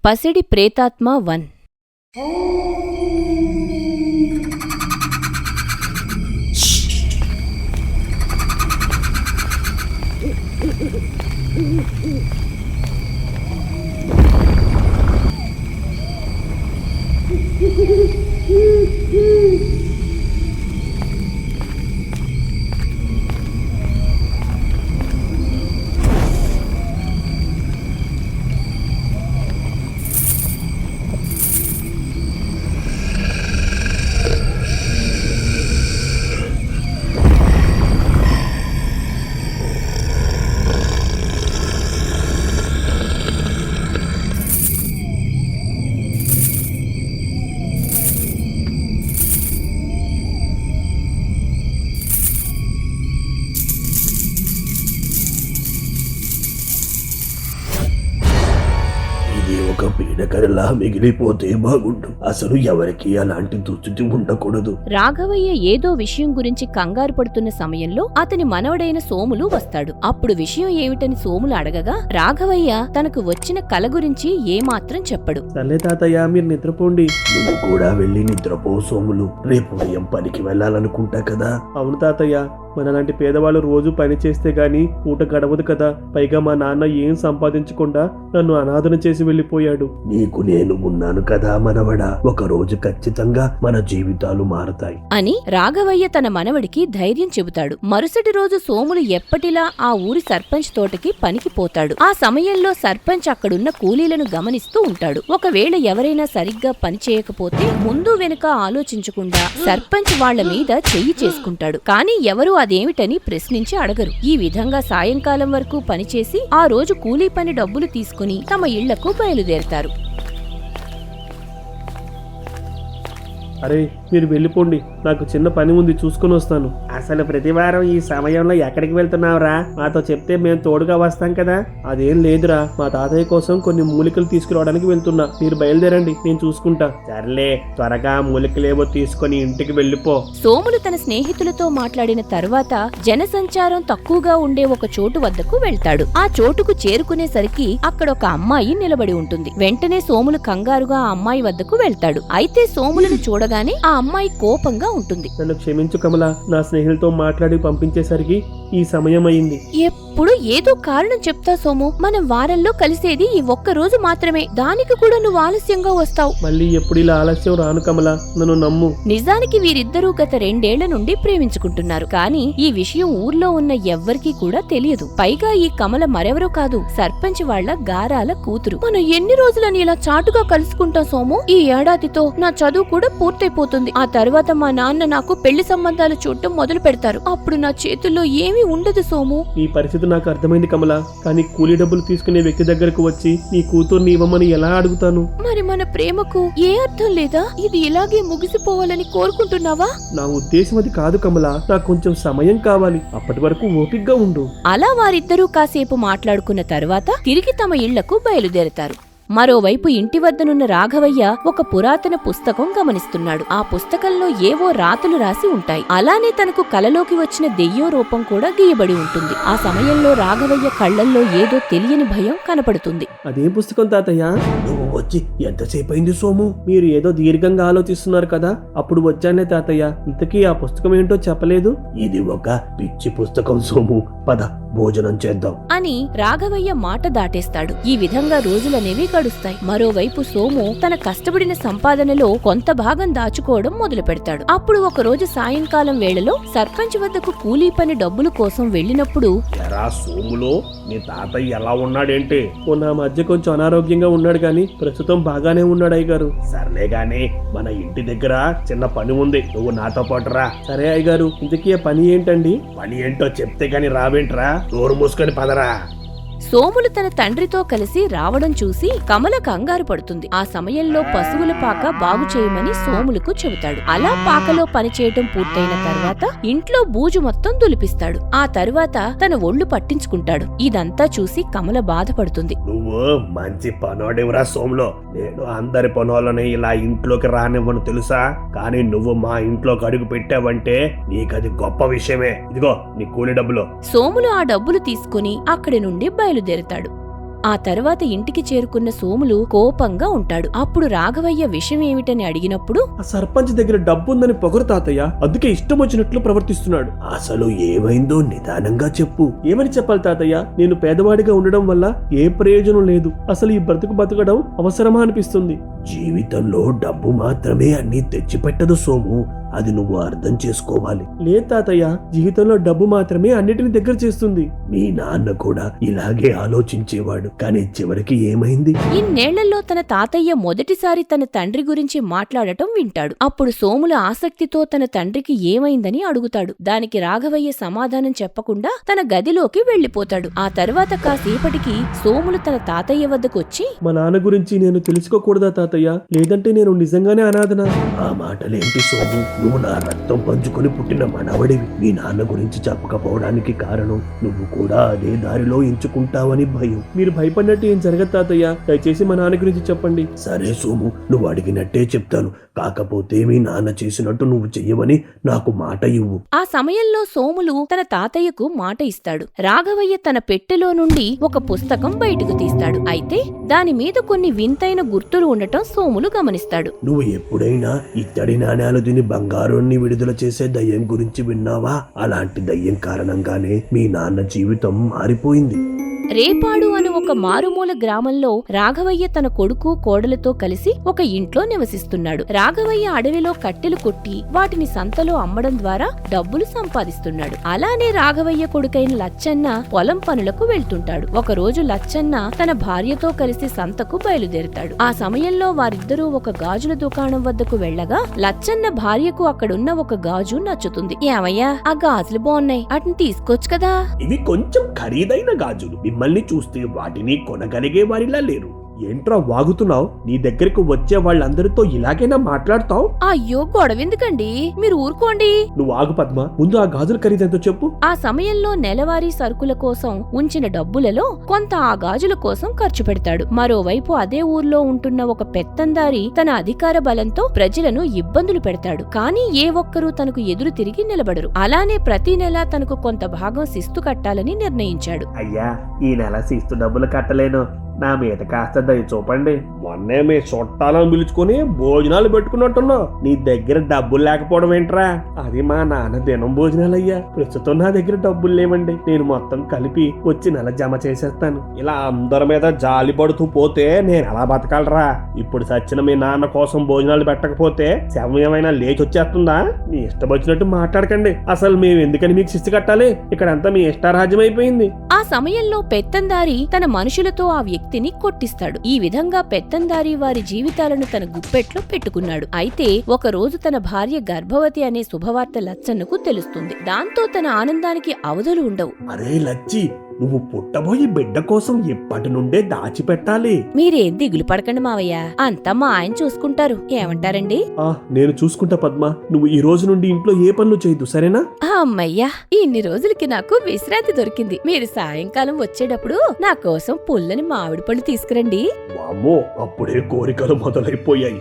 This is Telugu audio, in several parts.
పసిడి ప్రేతాత్మ 1. ఒక పీడకరలా మిగిలిపోతే బాగుండు. అసలు ఎవరికి అలాంటి దుస్థితి ఉండకూడదు. రాఘవయ్య ఏదో విషయం గురించి కంగారు పడుతున్న సమయంలో అతని మనవడైన సోములు వస్తాడు. అప్పుడు విషయం ఏమిటని సోములు అడగగా రాఘవయ్య తనకు వచ్చిన కల గురించి ఏమాత్రం చెప్పడు. సర్లే తాతయ్య, మీరు నిద్రపోండి. నువ్వు కూడా వెళ్ళి నిద్రపో సోములు. రేపు ఉదయం పనికి వెళ్ళాలనుకుంటా కదా. అవును తాతయ్య, మనలాంటి పేదవాళ్ళు రోజు పని చేస్తే గాని పూట గడవదు కదా. పైగా మా నాన్న ఏం సంపాదించకుండా నన్ను అనాథన చేసి వెళ్లిపోయాడు. నీకు నేను ఉన్నాను కదా మనవడా. ఒక రోజు ఖచ్చితంగా మన జీవితాలు మారతాయి అని రాఘవయ్య తన మనవడికి ధైర్యం చెబుతాడు. మరుసటి రోజు సోములు ఎప్పటిలా ఆ ఊరి సర్పంచ్ తోటకి పనికి పోతాడు. ఆ సమయంలో సర్పంచ్ అక్కడున్న కూలీలను గమనిస్తూ ఉంటాడు. ఒకవేళ ఎవరైనా సరిగ్గా పని చేయకపోతే ముందు వెనుక ఆలోచించకుండా సర్పంచ్ వాళ్ల మీద చెయ్యి చేసుకుంటాడు. కాని ఎవరు అదేమిటని ప్రశ్నించి అడగరు. ఈ విధంగా సాయంకాలం వరకు పనిచేసి ఆ రోజు కూలీ పని డబ్బులు తీసుకుని తమ ఇళ్లకు బయలుదేరతారు. అరే, మీరు వెళ్ళిపోండి. నాకు చిన్న పని ఉంది, చూసుకుని వస్తాను. అసలు ప్రతివారం ఈ సమయంలో ఎక్కడికి వెళ్తున్నావురా? మాతో చెప్తే మేము తోడుగా వస్తాం కదా. అదేం లేదురా, మా తాతయ్య కోసం కొన్ని మూలికలు తీసుకురావడానికి వెళ్తున్నా. మీరు బయలుదేరండి, నేను చూసుకుంటా. సర్లే, త్వరగా మూలికలేవో తీసుకుని ఇంటికి వెళ్ళిపో. సోములు తన స్నేహితులతో మాట్లాడిన తర్వాత జనసంచారం తక్కువగా ఉండే ఒక చోటు వద్దకు వెళ్తాడు. ఆ చోటుకు చేరుకునేసరికి అక్కడొక అమ్మాయి నిలబడి ఉంటుంది. వెంటనే సోములు కంగారుగా ఆ అమ్మాయి వద్దకు వెళ్తాడు. అయితే సోములను చూడగానే ఆ అమ్మాయి కోపంగా ఉంటుంది. నన్ను క్షమించు కమల, నా స్నేహితులతో మాట్లాడి పంపించేసరికి ఈ సమయం అయింది. ఎప్పుడు ఏదో కారణం చెప్తా సోము. మనం వారంలో కలిసేది ఈ ఒక్క రోజు మాత్రమే. దానికి కూడా నువ్వు ఆలస్యంగా వస్తావు. మళ్ళీ ఎప్పుడు ఇలా ఆలస్యం రాను కమల, నన్ను నమ్ము. నిజానికి వీరిద్దరూ గత 2 ఏళ్ల నుండి ప్రేమించుకుంటున్నారు. కానీ ఈ విషయం ఊర్లో ఉన్న ఎవ్వరికీ కూడా తెలియదు. పైగా ఈ కమల మరెవరో కాదు, సర్పంచ్ వాళ్ల గారాల కూతురు. మనం ఎన్ని రోజులని ఇలా చాటుగా కలుసుకుంటాం సోము? ఈ ఏడాదితో నా చదువు కూడా పూర్తయిపోతుంది. ఆ తర్వాత మా నాన్న నాకు పెళ్లి సంబంధాలు చూడటం మొదలు పెడతారు. అప్పుడు నా చేతుల్లో ఏమీ ఉండదు సోము. ఈ పరిస్థితి నాకు అర్థమైంది కమల. కానీ కూలీ డబ్బులు తీసుకునే వ్యక్తి దగ్గరకు వచ్చి నీ కూతుర్ని ఇవ్వమని ఎలా అడుగుతాను? మరి మన ప్రేమకు ఏ అర్థం లేదా? ఇది ఇలాగే ముగిసిపోవాలని కోరుకుంటున్నావా? నా ఉద్దేశం అది కాదు కమల. నాకు కొంచెం సమయం కావాలి. అప్పటి వరకు ఓపిగ్గా ఉండు. అలా వారిద్దరూ కాసేపు మాట్లాడుకున్న తర్వాత తిరిగి తమ ఇళ్లకు బయలుదేరతారు. మరోవైపు ఇంటి వద్దనున్న రాఘవయ్య ఒక పురాతన పుస్తకం గమనిస్తున్నాడు. ఆ పుస్తకంలో ఏవో రాతలు రాసి ఉంటాయి. అలానే తనకు కలలోకి వచ్చిన దెయ్యం రూపం కూడా గీయబడి ఉంటుంది. ఆ సమయంలో రాఘవయ్య కళ్లల్లో ఏదో తెలియని భయం కనపడుతుంది. అదేం పుస్తకం తాతయ్య? నువ్వు వచ్చి ఎంతసేపు అయింది సోము? మీరు ఏదో దీర్ఘంగా ఆలోచిస్తున్నారు కదా, అప్పుడు వచ్చానే తాతయ్య. ఇంతకీ ఆ పుస్తకం ఏంటో చెప్పలేదు. ఇది ఒక పిచ్చి పుస్తకం సోము. పద, భోజనం చేద్దాం అని రాఘవయ్య మాట దాటేస్తాడు. ఈ విధంగా రోజులనేవి గడుస్తాయి. మరోవైపు సోము తన కష్టపడిన సంపాదనలో కొంత భాగం దాచుకోవడం మొదలు పెడతాడు. అప్పుడు ఒక రోజు సాయంకాలం వేళలో సర్పంచ్ వద్దకు కూలీ పని డబ్బుల కోసం వెళ్ళినప్పుడు, ఎరా సోములో, నీ తాతయ్య ఎలా ఉన్నాడేంటి? నా మధ్య కొంచెం అనారోగ్యంగా ఉన్నాడు గాని ప్రస్తుతం బాగానే ఉన్నాడు అయ్యగారు. సర్లే గాని మన ఇంటి దగ్గర చిన్న పని ఉంది, నువ్వు నాతో పాటు రా. సరే అయ్యగారు, ఇంతకీ ఆ పని ఏంటండి? పని ఏంటో చెప్తే గాని రావేంట్రా? నోరు మూసుకొని పదరా. సోములు తన తండ్రితో కలిసి రావడం చూసి కమల కంగారు పడుతుంది. ఆ సమయంలో పశువుల పాక బాగు చేయమని సోములకు చెబుతాడు. అలా పాకలో పనిచేయటం పూర్తయిన తర్వాత ఇంట్లో బూజు మొత్తం దులిపిస్తాడు. ఆ తరువాత తన ఒళ్ళు పట్టించుకుంటాడు. ఇదంతా చూసి కమల బాధపడుతుంది. నువ్వు మంచి పనోడివరా సోములో. నేను అందరి పనులని ఇలా ఇంట్లోకి రానివ్వను తెలుసా? కానీ నువ్వు మా ఇంట్లోకి అడుగు పెట్టావంటే నీకది గొప్ప విషయమే. ఇదిగో నీ కూలి డబ్బులు. సోములు ఆ డబ్బులు తీసుకుని అక్కడి నుండి బయలుదేరుతాడు. ఆ తర్వాత ఇంటికి చేరుకున్న సోములు కోపంగా ఉంటాడు. అప్పుడు రాఘవయ్య విషయం ఏమిటని అడిగినప్పుడు, ఆ సర్పంచ్ దగ్గర డబ్బు ఉందని పొగరు తాతయ్య, అందుకే ఇష్టం వచ్చినట్లు ప్రవర్తిస్తున్నాడు. అసలు ఏమైందో నిదానంగా చెప్పు. ఏమని చెప్పాలి తాతయ్య? నేను పేదవాడిగా ఉండడం వల్ల ఏ ప్రయోజనం లేదు. అసలు ఈ బతకడం అవసరమా అనిపిస్తుంది. జీవితంలో డబ్బు మాత్రమే అన్ని తెచ్చిపెట్టదు సోము, అది నువ్వు అర్థం చేసుకోవాలి. లేదు తాతయ్య, జీవితంలో డబ్బు మాత్రమే అన్నిటిని దగ్గర చేస్తుంది. మీ నాన్న కూడా ఇలాగే ఆలోచించేవాడు, కానీ చివరికి ఏమైంది? ఇన్నేళ్లలో తన తాతయ్య మొదటిసారి తన తండ్రి గురించి మాట్లాడటం వింటాడు. అప్పుడు సోముల ఆసక్తితో తన తండ్రికి ఏమైందని అడుగుతాడు. దానికి రాఘవయ్య సమాధానం చెప్పకుండా తన గదిలోకి వెళ్లిపోతాడు. ఆ తర్వాత కాసేపటికి సోములు తన తాతయ్య వద్దకొచ్చి, మా నాన్న గురించి నేను తెలుసుకోకూడదా తాతయ్య? లేదంటే నేను నిజంగానే అనాథనా? ఆ మాటలేంటి సోము? నువ్వు నా రక్తం పంచుకొని పుట్టిన మనవడివి. మీ నాన్న గురించి చెప్పకపోవడానికి కారణం నువ్వు కూడా అదే దారిలో ఎంచుకుంటావని భయం. మీరు భయపడినట్టు ఏం జరగదు తాతయ్య, దయచేసి మా నాన్న గురించి చెప్పండి. సరే సోము, నువ్వు అడిగినట్టే చెప్తాను. కాకపోతే మీ నాన్న చేసినట్టు నువ్వు చెయ్యమని నాకు మాట ఇవ్వు. ఆ సమయంలో సోములు తన తాతయ్యకు మాట ఇస్తాడు. రాఘవయ్య తన పెట్టెలో నుండి ఒక పుస్తకం బయటకు తీస్తాడు. అయితే దాని మీద కొన్ని వింతైన గుర్తులు ఉండటం సోములు గమనిస్తాడు. నువ్వు ఎప్పుడైనా ఇత్తడి నాణేలు తిని బంగారాన్ని విడుదల చేసే దయ్యం గురించి విన్నావా? అలాంటి దయ్యం కారణంగానే మీ నాన్న జీవితం మారిపోయింది. రేపాడు అను ఒక మారుమూల గ్రామంలో రాఘవయ్య తన కొడుకు కోడలతో కలిసి ఒక ఇంట్లో నివసిస్తున్నాడు. రాఘవయ్య అడవిలో కట్టెలు కొట్టి వాటిని సంతలో అమ్మడం ద్వారా డబ్బులు సంపాదిస్తున్నాడు. అలానే రాఘవయ్య కొడుకైన లచ్చన్న పొలం పనులకు వెళ్తుంటాడు. ఒకరోజు లచ్చన్న తన భార్యతో కలిసి సంతకు బయలుదేరుతాడు. ఆ సమయంలో వారిద్దరూ ఒక గాజుల దుకాణం వద్దకు వెళ్లగా లచ్చన్న భార్యకు అక్కడున్న ఒక గాజు నచ్చుతుంది. ఏమయ్యా, ఆ గాజులు బాగున్నాయి, వాటిని తీసుకోవచ్చు కదా. ఇవి కొంచెం ఖరీదైన గాజులు. మిమ్మల్ని చూస్తే వాటిని కొనగలిగే వారిలా లేరు. ఏంట్రా వాగుతున్నావు? నీ దగ్గరకు వచ్చే వాళ్ళందరితో ఇలాగైనా మాట్లాడతావు? అయ్యో, గొడవెందుకండి, మీరు ఊరుకోండి. నువ్వు ఆగు పద్మ, ముందు ఆ గాజుల ఖరీదెంతో చెప్పు. ఆ సమయంలో నెలవారీ సరుకుల కోసం ఉంచిన డబ్బులలో కొంత ఆ గాజుల కోసం ఖర్చు పెడతాడు. మరోవైపు అదే ఊర్లో ఉంటున్న ఒక పెత్తందారి తన అధికార బలంతో ప్రజలను ఇబ్బందులు పెడతాడు. కానీ ఏ ఒక్కరూ తనకు ఎదురు తిరిగి నిలబడరు. అలానే ప్రతి నెలా తనకు కొంత భాగం శిస్తు కట్టాలని నిర్ణయించాడు. అయ్యా, ఈ నెల శిస్తు డబ్బులు కట్టలేను, నా మీద కాస్త దయ చూపండి. మొన్నే మీ చుట్టాలను పిలుచుకుని భోజనాలు పెట్టుకున్నట్టున్నావు. నీ దగ్గర డబ్బులు లేకపోవడం ఏంట్రా? అది మా నాన్న దినం భోజనాలయ్యా. ప్రస్తుతం నా దగ్గర డబ్బులు లేవండి. నేను మొత్తం కలిపి వచ్చి నెల జమ చేసేస్తాను. ఇలా అందరి మీద జాలి పడుతూ పోతే నేను ఎలా బతకాలరా? ఇప్పుడు సచ్చిన మీ నాన్న కోసం భోజనాలు పెట్టకపోతే శవం ఏమైనా లేచి వచ్చేస్తుందా? మీ ఇష్టం వచ్చినట్టు మాట్లాడకండి. అసలు మేము ఎందుకని మీకు శిస్తు కట్టాలి? ఇక్కడంతా మీ ఇష్టారాజ్యం అయిపోయింది. ఆ సమయంలో పెత్తందారి తన మనుషులతో ఆ వ్యక్తిని కొట్టిస్తాడు. ఈ విధంగా పెత్తందారి వారి జీవితాలను తన గుప్పెట్లో పెట్టుకున్నాడు. అయితే ఒక రోజు తన భార్య గర్భవతి అనే శుభవార్త లచ్చన్నకు తెలుస్తుంది. దాంతో తన ఆనందానికి అవధులు ఉండవు. అరే లచ్చి, నువ్వు పుట్టబోయే బిడ్డ కోసం ఇప్పటి నుండే దాచిపెట్టాలి. మీరేం దిగులు పడకండి మావయ్య, అంతా మా ఆయన చూసుకుంటారు. ఏమంటారండి? నేను చూసుకుంటా పద్మ. నువ్వు ఈ రోజు నుండి ఇంట్లో ఏ పనులు చేయదు, సరేనా? అమ్మయ్యా, ఇన్ని రోజులకి నాకు విశ్రాంతి దొరికింది. మీరు సాయంకాలం వచ్చేటప్పుడు నా కోసం పుల్లని మామిడి పళ్ళు తీసుకురండి. వామ్మో, అప్పుడే కోరికలు మొదలైపోయాయి.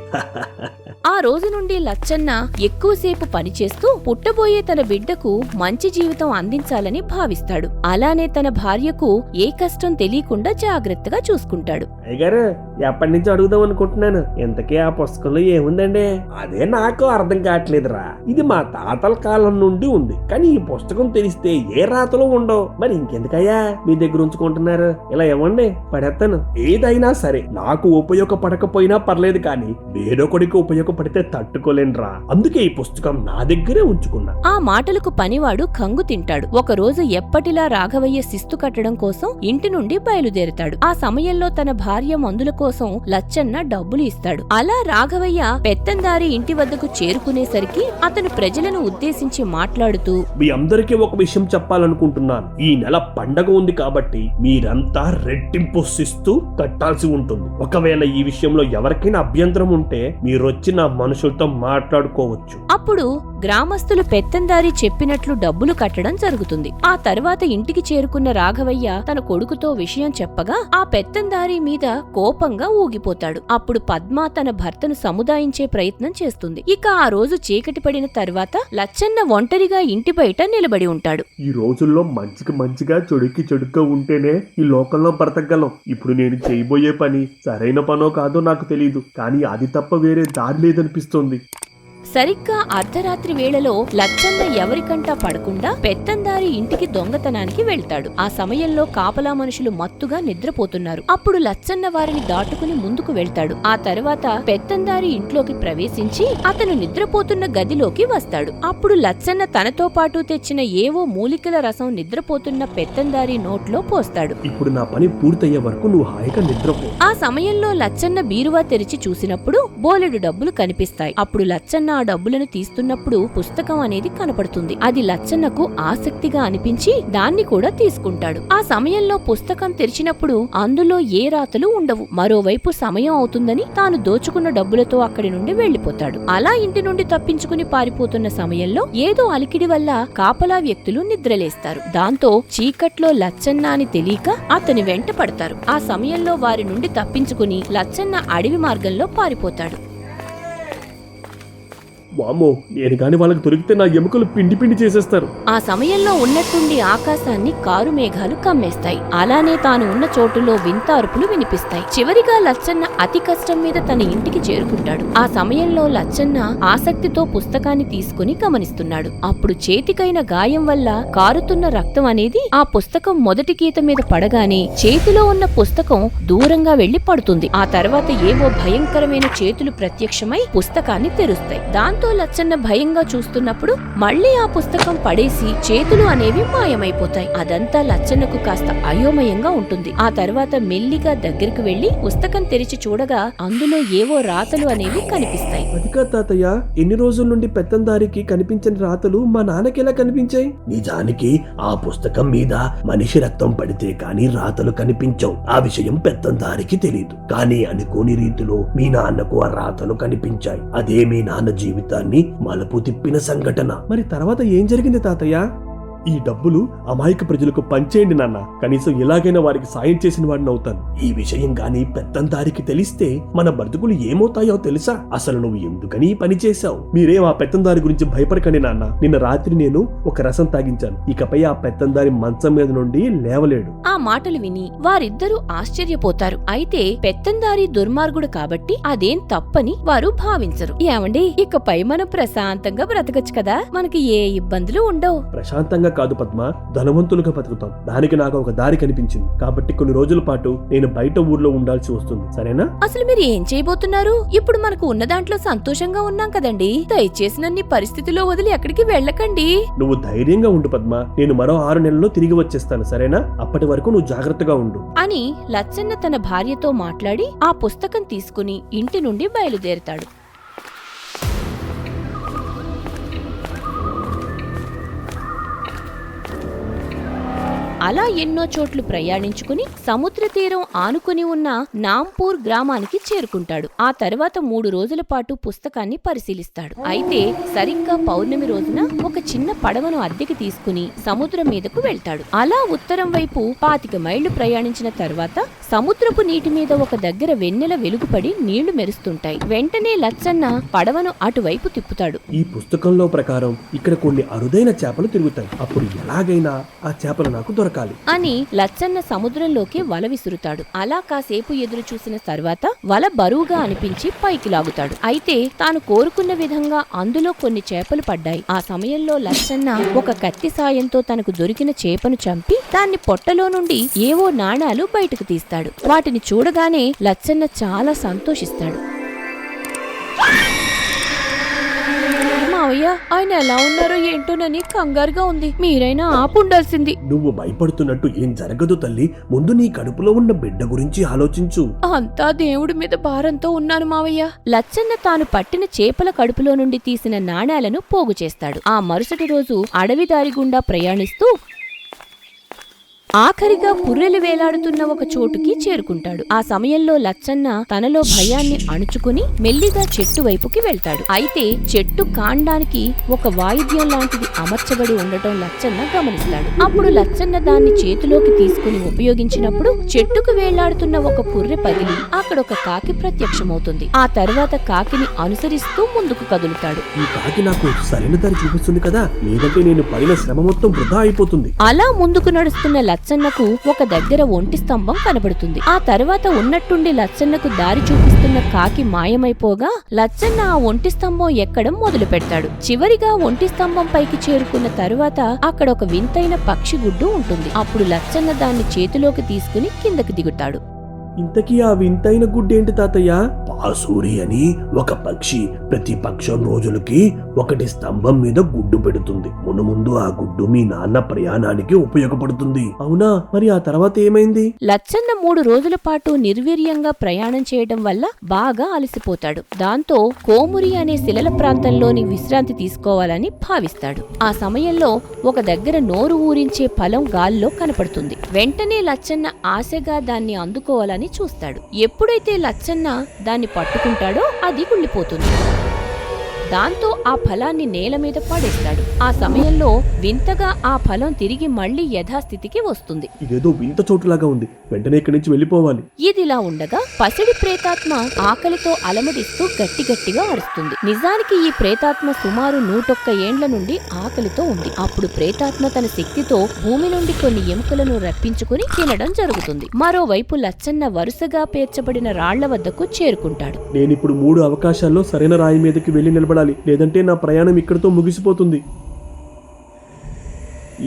ఆ రోజు నుండి లచ్చన్న ఎక్కువసేపు పనిచేస్తూ పుట్టబోయే తన బిడ్డకు మంచి జీవితం అందించాలని భావిస్తాడు. అలానే తన భార్యకు ఏ కష్టం తెలియకుండా జాగ్రత్తగా చూసుకుంటాడు. అయ్యగారు, ఎప్పటి నుంచి అడుగుదాం అనుకుంటున్నాను, ఇంతకీ ఆ పుస్తకంలో ఏముందండి? అదే నాకు అర్థం కావట్లేదురా. ఇది మా తాతల కాలం నుండి ఉంది, కానీ ఈ పుస్తకం తెలిస్తే ఏ రాతలు ఉండవు. మరి ఇంకెందుకయ్యా మీ దగ్గర ఉంచుకుంటున్నారు? ఇలా ఇవ్వండి, పడేస్తాను. ఏదైనా సరే నాకు ఉపయోగపడకపోయినా పర్లేదు, కానీ వేరొకడికి ఉపయోగపడితే తట్టుకోలేనురా. అందుకే ఈ పుస్తకం నా దగ్గరే ఉంచుకున్నా. ఆ మాటలకు పనివాడు కంగు తింటాడు. ఒకరోజు ఎప్పటిలా రాఘవయ్య శిస్తు కట్టడం కోసం ఇంటి నుండి బయలుదేరుతాడు. ఆ సమయంలో తన భార్య మందుల కోసం లచ్చన్న డబ్బులు ఇస్తాడు. అలా రాఘవయ్య పెత్తందారి ఇంటి వద్దకు చేరుకునేసరికి అతను ప్రజలను ఉద్దేశించి మాట్లాడుతూ, మీ అందరికీ ఒక విషయం చెప్పాలనుకుంటున్నాను. ఈ నెల పండగ ఉంది కాబట్టి మీరంతా రెట్టింపు శిస్తు కట్టాల్సి ఉంటుంది. ఒకవేళ ఈ విషయంలో ఎవరికైనా అభ్యంతరం ఉంటే మీరొచ్చి నా మనుషులతో మాట్లాడుకోవచ్చు. అప్పుడు గ్రామస్తులు పెత్తందారి చెప్పినట్లు డబ్బులు కట్టడం జరుగుతుంది. ఆ తర్వాత ఇంటికి చేరుకున్న రాఘవయ్య తన కొడుకుతో విషయం చెప్పగా ఆ పెత్తందారి మీద కోపంగా ఊగిపోతాడు. అప్పుడు పద్మ తన భర్తను సముదాయించే ప్రయత్నం చేస్తుంది. ఇక ఆ రోజు చీకటి పడిన తర్వాత లచ్చన్న ఒంటరిగా ఇంటి బయట నిలబడి ఉంటాడు. ఈ రోజుల్లో మంచికి మంచిగా చెడుకి చెడుగా ఉంటేనే ఈ లోకంలో బ్రతకగలం. ఇప్పుడు నేను చేయబోయే పని సరైన పనో కాదో నాకు తెలియదు, కానీ అది తప్ప వేరే దారి లేదనిపిస్తోంది. సరిగ్గా అర్ధరాత్రి వేళలో లచ్చన్న ఎవరికంటా పడకుండా పెత్తందారి ఇంటికి దొంగతనానికి వెళ్తాడు. ఆ సమయంలో కాపలా మనుషులు మత్తుగా నిద్రపోతున్నారు. అప్పుడు లచ్చన్న వారిని దాటుకుని ముందుకు వెళ్తాడు. ఆ తర్వాత పెత్తందారి ఇంట్లోకి ప్రవేశించి అతను నిద్రపోతున్న గదిలోకి వస్తాడు. అప్పుడు లచ్చన్న తనతో పాటు తెచ్చిన ఏవో మూలికల రసం నిద్రపోతున్న పెత్తందారి నోట్లో పోస్తాడు. ఇప్పుడు నా పని పూర్తయ్యే వరకు నువ్వు హాయిగా నిద్రపో. ఆ సమయంలో లచ్చన్న బీరువా తెరిచి చూసినప్పుడు బోలెడు డబ్బులు కనిపిస్తాయి. అప్పుడు లచ్చన్న ఆ డబ్బులను తీస్తున్నప్పుడు పుస్తకం అనేది కనపడుతుంది. అది లచ్చన్నకు ఆసక్తిగా అనిపించి దాన్ని కూడా తీసుకుంటాడు. ఆ సమయంలో పుస్తకం తెరిచినప్పుడు అందులో ఏ రాతలు ఉండవు. మరోవైపు సమయం అవుతుందని తాను దోచుకున్న డబ్బులతో అక్కడి నుండి వెళ్లిపోతాడు. అలా ఇంటి నుండి తప్పించుకుని పారిపోతున్న సమయంలో ఏదో అలికిడి వల్ల కాపలా వ్యక్తులు నిద్రలేస్తారు. దాంతో చీకట్లో లచ్చన్న అని తెలియక అతని వెంట పడతారు. ఆ సమయంలో వారి నుండి తప్పించుకుని లచ్చన్న అడవి మార్గంలో పారిపోతాడు. వామ్మో, నేను గాని వాళ్ళకి దొరికితే నా ఎముకలు పిండి పిండి చేసేస్తారు. ఆ సమయంలో ఉన్నట్టుండి ఆకాశాన్ని కారు మేఘాలు కమ్మేస్తాయి. అలానే తాను ఉన్న చోటులో వింత అరుపులు వినిపిస్తాయి. చివరిగా లచ్చన్న అతి కష్టం మీద తన ఇంటికి చేరుకుంటాడు. ఆ సమయంలో లచ్చన్న ఆసక్తితో పుస్తకాన్ని తీసుకుని గమనిస్తున్నాడు. అప్పుడు చేతికైన గాయం వల్ల కారుతున్న రక్తం అనేది ఆ పుస్తకం మొదటి గీత మీద పడగానే చేతిలో ఉన్న పుస్తకం దూరంగా వెళ్లి పడుతుంది. ఆ తర్వాత ఏవో భయంకరమైన చేతులు ప్రత్యక్షమై పుస్తకాన్ని తెరుస్తాయి. దాంతో లచ్చన్న భయంగా చూస్తున్నప్పుడు మళ్లీ ఆ పుస్తకం పడేసి చేతులు అనేవి మాయమైపోతాయి. అదంతా లచ్చన్నకు కాస్త అయోమయంగా ఉంటుంది. ఆ తర్వాత మెల్లిగా దగ్గరికి వెళ్లి పుస్తకం తెరిచి చూడగా అందులో ఏవో రాతలు అనేవి కనిపిస్తాయి. అదికా తాతయ్య, ఎన్ని రోజుల నుండి పెత్తందారికి కనిపించని రాతలు మా నాన్నకెలా కనిపించాయి? నిజానికి ఆ పుస్తకం మీద మనిషి రక్తం పడితే కాని రాతలు కనిపించవు. ఆ విషయం పెత్తందారికి తెలీదు. కానీ అనుకోని రీతిలో మీ నాన్నకు ఆ రాతలు కనిపించాయి. అదే మీ నాన్న జీవితాన్ని మలుపు తిప్పిన సంఘటన. మరి తర్వాత ఏం జరిగింది తాతయ్య? ఈ డబ్బులు అమాయక ప్రజలకు పంచేయండి నాన్న. కనీసం ఎలాగైనా వారికి సాయం చేసిన వాడిని అవుతాను. ఈ విషయం గాని పెత్తందారికి తెలిస్తే మన బ్రతుకులు ఏమవుతాయో తెలుసా? అసలు నువ్వు ఎందుకని పని చేశావు? మీరేం ఆ పెత్తందారి గురించి భయపడకండి నాన్న. నిన్న రాత్రి నేను ఒక రసం తాగించాను. ఇకపై ఆ పెత్తందారి మంచం మీద నుండి లేవలేడు. ఆ మాటలు విని వారిద్దరూ ఆశ్చర్యపోతారు. అయితే పెత్తందారి దుర్మార్గుడు కాబట్టి అదేం తప్పని వారు భావించరు. ఏమండి, ఇకపై మనం ప్రశాంతంగా బ్రతకచ్చు కదా, మనకి ఏ ఇబ్బందులు ఉండవు. ప్రశాంతంగా కాదు పద్మ, ధనవంతులుగా బతుకుతాం. దానికి నాకు ఒక దారి కనిపించింది. కాబట్టి కొన్ని రోజుల పాటు నేను బయట ఊర్లో ఉండాల్సి వస్తుంది. సరేనా? అసలు మీరు ఏం చేయబోతున్నారు? ఇప్పుడు మనకు ఉన్న దాంట్లో సంతోషంగా ఉన్నాం కదండి. దయచేసి నన్ను ఈ పరిస్థితిలో వదిలి ఎక్కడికి వెళ్ళకండి. నువ్వు ధైర్యంగా ఉండు పద్మ. నేను మరో 6 నెలల్లో తిరిగి వచ్చేస్తాను. సరేనా? అప్పటి వరకు నువ్వు జాగ్రత్తగా ఉండు అని లచ్చన్న తన భార్యతో మాట్లాడి ఆ పుస్తకం తీసుకుని ఇంటి నుండి బయలుదేరతాడు. అలా ఎన్నో చోట్లు ప్రయాణించుకుని సముద్ర తీరం ఆనుకుని ఉన్న నాంపూర్ గ్రామానికి చేరుకుంటాడు. ఆ తర్వాత 3 రోజుల పాటు పుస్తకాన్ని పరిశీలిస్తాడు. అయితే సరిగ్గా పౌర్ణమి రోజున ఒక చిన్న పడవను అద్దెకి తీసుకుని సముద్రం మీదకు వెళ్తాడు. అలా ఉత్తరం వైపు 25 మైళ్లు ప్రయాణించిన తర్వాత సముద్రపు నీటి మీద ఒక దగ్గర వెన్నెల వెలుగుపడి నీళ్లు మెరుస్తుంటాయి. వెంటనే లచ్చన్న పడవను అటువైపు తిప్పుతాడు. ఈ పుస్తకంలో ప్రకారం ఇక్కడ కొన్ని అరుదైన చేపలు తిరుగుతాయి. అప్పుడు ఎలాగైనా ఆ చేపలు నాకు దొరకాలి అని లచ్చన్న సముద్రంలోకి వల విసురుతాడు. అలా కాసేపు ఎదురు చూసిన తర్వాత వల బరువుగా అనిపించి పైకి లాగుతాడు. అయితే తాను కోరుకున్న విధంగా అందులో కొన్ని చేపలు పడ్డాయి. ఆ సమయంలో లచ్చన్న ఒక కత్తి సాయంతో తనకు దొరికిన చేపను చంపి దాన్ని పొట్టలో నుండి ఏవో నాణాలు బయటకు తీస్తాడు. వాటిని చూడగానే లచ్చన్న చాలా సంతోషిస్తాడు. మావయ్య, ఆయన ఎలా ఉన్నారో ఏంటోనని కంగారుగా ఉంది. మీరైనా ఆపుండాల్సింది. నువ్వు భయపడుతున్నట్టు ఏం జరగదు తల్లి. ముందు నీ కడుపులో ఉన్న బిడ్డ గురించి ఆలోచించు. అంతా దేవుడి మీద భారంతో ఉన్నాను మావయ్య. లచ్చన్న తాను పట్టిన చేపల కడుపులో నుండి తీసిన నాణాలను పోగు చేస్తాడు. ఆ మరుసటి రోజు అడవి దారి గుండా ప్రయాణిస్తూ ఆఖరిగా పుర్రెలు వేలాడుతున్న ఒక చోటుకి చేరుకుంటాడు. ఆ సమయంలో లచ్చన్న తనలో భయాన్ని అణుచుకుని మెల్లిగా చెట్టు వైపుకి వెళ్తాడు. అయితే చెట్టు కాండానికి ఒక వాయిద్యం లాంటిది అమర్చబడి ఉండటం లచ్చన్న గమనిస్తాడు. అప్పుడు లచ్చన్న దాన్ని చేతిలోకి తీసుకుని ఉపయోగించినప్పుడు చెట్టుకు వేలాడుతున్న ఒక పుర్రె పగిలి అక్కడ ఒక కాకి ప్రత్యక్షమవుతుంది. ఆ తర్వాత కాకిని అనుసరిస్తూ ముందుకు కదులుతాడు. ఈ కాకి నాకు సరైన దారి చూపిస్తుంది కదా, లేదంటే నేను పడిన శ్రమ మొత్తం వృధా అయిపోతుంది. అలా ముందుకు నడుస్తున్న లచ్చన్నకు ఒక దగ్గర ఒంటి స్తంభం కనబడుతుంది. ఆ తర్వాత ఉన్నట్టుండి లచ్చన్నకు దారి చూపిస్తున్న కాకి మాయమైపోగా లచ్చన్న ఆ ఒంటి స్తంభం ఎక్కడం మొదలు పెడతాడు. చివరిగా ఒంటి స్తంభం పైకి చేరుకున్న తరువాత అక్కడ ఒక వింతైన పక్షి గుడ్డు ఉంటుంది. అప్పుడు లచ్చన్న దాన్ని చేతిలోకి తీసుకుని కిందకి దిగుతాడు. ఇంతకీ ఆ వింతైన గుడ్డేంటి తాతయ్య? పాసూరి అని ఒక పక్షి ప్రతి పక్షం రోజులకి ఒకటి స్తంభం మీద గుడ్డు పెడుతుంది. మునుముందు ఆ గుడ్డు మీ నాన్న ప్రయాణానికి ఉపయోగపడుతుంది. అవునా? మరి ఆ తర్వాత ఏమైంది? లచ్చన్న 3 రోజుల పాటు నిర్వీర్యంగా ప్రయాణం చేయడం వల్ల బాగా అలసిపోతాడు. దాంతో కోమురి అనే శిలల ప్రాంతంలోని విశ్రాంతి తీసుకోవాలని భావిస్తాడు. ఆ సమయంలో ఒక దగ్గర నోరు ఊరించే ఫలం గాల్లో కనపడుతుంది. వెంటనే లచ్చన్న ఆశగా దాన్ని అందుకోవాలని చూస్తాడు. ఎప్పుడైతే లచ్చన్న దాన్ని పట్టుకుంటాడో అది కుళ్ళిపోతుంది. దాంతో ఆ ఫలాన్ని నేల మీద పడేస్తాడు. ఆ సమయంలో వింతగా ఆ ఫలం తిరిగి మళ్లీ యథాస్థితికి వస్తుంది. ఇదేదో వింత చోటులాగా ఉంది, వెంటనే ఇక్కడి నుంచి వెళ్ళిపోవాలి. ఇదిలా ఉండగా పసిడి ప్రేతాత్మ ఆకలితో అలమటిస్తూ గట్టిగట్టిగా అరుస్తుంది. నిజానికి ఈ ప్రేతాత్మ సుమారు 101 ఏండ్ల నుండి ఆకలితో ఉంది. అప్పుడు ప్రేతాత్మ తన శక్తితో భూమి నుండి కొన్ని ఎముకలను రప్పించుకుని తినడం జరుగుతుంది. మరోవైపు లచ్చన్న వరుసగా పేర్చబడిన రాళ్ల వద్దకు చేరుకుంటాడు. నేనిప్పుడు 3 అవకాశాల్లో సరైన రాయి మీదకి వెళ్లి నిలబడాలి, లేదంటే నా ప్రయాణం ఇక్కడితో ముగిసిపోతుంది.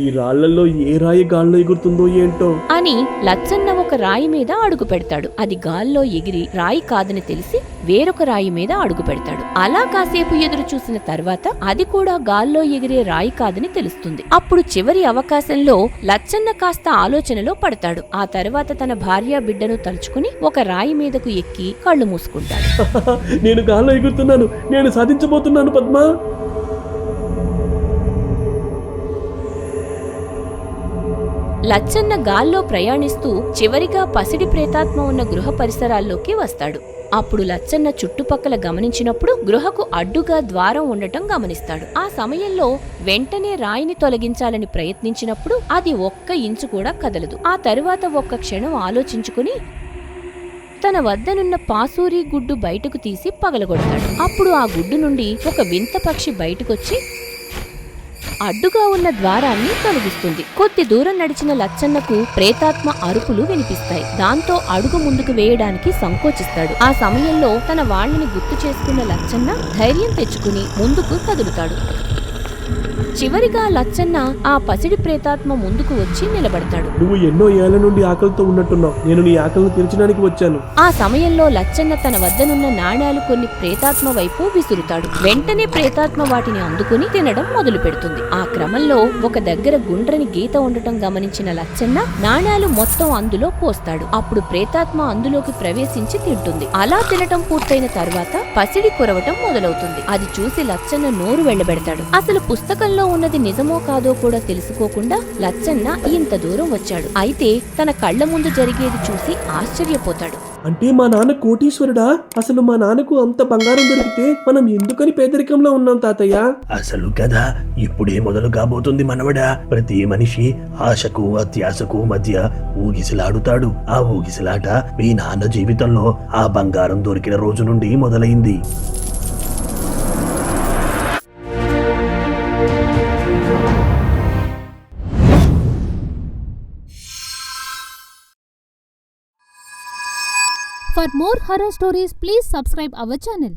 ఈ రాళ్లలో ఏ రాయి గాల్లో ఎగురుతుందో ఏంటో అని లచ్చన్న ఒక రాయి మీద అడుగు పెడతాడు. అది గాల్లో ఎగిరి రాయి కాదని తెలిసి వేరొక రాయి మీద అడుగు పెడతాడు. అలా కాసేపు ఎదురు చూసిన తర్వాత అది కూడా గాల్లో ఎగిరే రాయి కాదని తెలుస్తుంది. అప్పుడు చివరి అవకాశంలో లచ్చన్న కాస్త ఆలోచనలో పడతాడు. ఆ తర్వాత తన భార్య బిడ్డను తలుచుకుని ఒక రాయి మీదకు ఎక్కి కళ్ళు మూసుకుంటాడు. నేను గాల్లో ఎగురుతున్నాను, నేను సాధించబోతున్నాను పద్మా. లచ్చన్న గాల్లో ప్రయాణిస్తూ చివరిగా పసిడి ప్రేతాత్మ ఉన్న గృహ పరిసరాల్లోకి వస్తాడు. అప్పుడు లచ్చన్న చుట్టుపక్కల గమనించినప్పుడు గృహకు అడ్డుగా ద్వారం ఉండటం గమనిస్తాడు. ఆ సమయంలో వెంటనే రాయిని తొలగించాలని ప్రయత్నించినప్పుడు అది 1 ఇంచు కూడా కదలదు. ఆ తరువాత 1 క్షణం ఆలోచించుకుని తన వద్దనున్న పాసూరి గుడ్డు బయటకు తీసి పగలగొడతాడు. అప్పుడు ఆ గుడ్డు నుండి ఒక వింత పక్షి బయటకొచ్చి అడ్డుగా ఉన్న ద్వారాన్ని తొలగిస్తుంది. కొద్ది దూరం నడిచిన లచ్చన్నకు ప్రేతాత్మ అరుపులు వినిపిస్తాయి. దాంతో అడుగు ముందుకు వేయడానికి సంకోచిస్తాడు. ఆ సమయంలో తన వాళ్ళని గుర్తు చేసుకున్న లచ్చన్న ధైర్యం తెచ్చుకుని ముందుకు కదులుతాడు. చివరిగా లచ్చన్న ఆ పసిడి ప్రేతాత్మ ముందుకు వచ్చి నిలబడతాడు. నువ్వు ఎన్నో ఏళ్ల నుండి ఆకలితో ఉన్నట్టున్నావు, నేను నీ ఆకలిని తీర్చడానికి వచ్చాను. ఆ సమయంలో లచ్చన్న తన వద్దనున్న నాణేలు కొన్ని ప్రేతాత్మ వైపు విసురుతాడు. వెంటనే ప్రేతాత్మ వాటిని అందుకుని తినడం మొదలు పెడుతుంది. ఆ క్రమంలో ఒక దగ్గర గుండ్రని గీత ఉండటం గమనించిన లచ్చన్న నాణేలు మొత్తం అందులో పోస్తాడు. అప్పుడు ప్రేతాత్మ అందులోకి ప్రవేశించి తింటుంది. అలా తినటం పూర్తయిన తర్వాత పసిడి కురవటం మొదలవుతుంది. అది చూసి లచ్చన్న నోరు వెళ్లబెడతాడు. అసలు పుస్తకంలో ఉన్నది నిజమో కాదో కూడా తెలుసుకోకుండా లచ్చన్న ఇంత దూరం వచ్చాడు. అయితే తన కళ్ల ముందు జరిగేది చూసి ఆశ్చర్యపోతాడు. అంటే మా నాన్న కోటీశ్వరుడా? అసలు మా నాన్నకు అంత బంగారం దొరికితే మనం ఎందుకని పేదరికంలో ఉన్నాం తాతయ్య? అసలు కదా ఇప్పుడే మొదలు కాబోతుంది మనవడా. ప్రతి మనిషి ఆశకు అత్యాశకు మధ్య ఊగిసలాడుతాడు. ఆ ఊగిసలాట మీ నాన్న జీవితంలో ఆ బంగారం దొరికిన రోజు నుండి మొదలైంది. For more horror stories, please subscribe our channel.